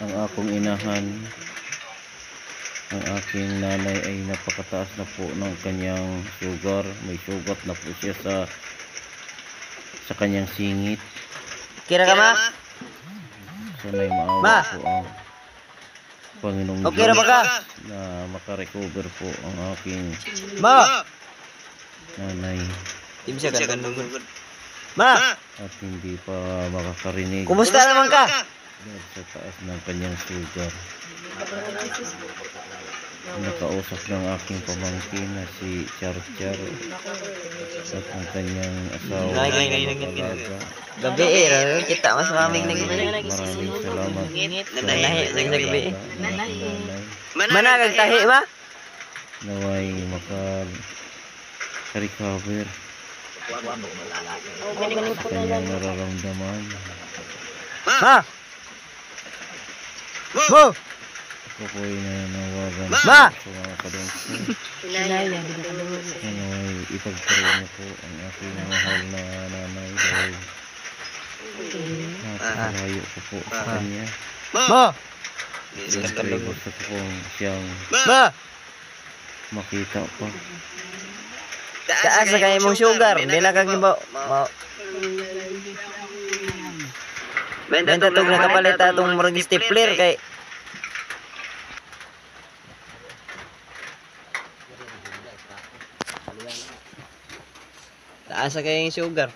ang akong inahan, ang aking nanay ay napakataas na po ng kanyang sugar. May sugat na po siya sa kanyang singit. Kira ka, ma? Sana'y maawa po ang Panginoong Okay ra ba ka? na makarecover po ang aking Ma! nanay Di siya ganun. Ma! at hindi pa makakarinig Kumusta naman ka? dahil sa taas ng kanyang sugar. Nakausap ng aking pamangkin na si Char Char at ang kanyang asawa na mag-alaga. Gabi kita mas maming nang Maraming salamat Nanahi sa gabi. nanay. Managag tahi ma? Naway maka-recover sa kanyang nararamdaman. Ma! Mo! Ako po'y nananawagan Ma! sa mga kadungso. Naway ipagpatuloy po ang aking mahal na nanay dahil napakalayo ko po sa kanya. Ma! Siyempre gusto ko pong siyang Ma! makita pa. Taas sa kayo mong sugar. Hindi na kang iba. Benta itong nakapalita itong murag stapler kay taas sa kayo yung sugar.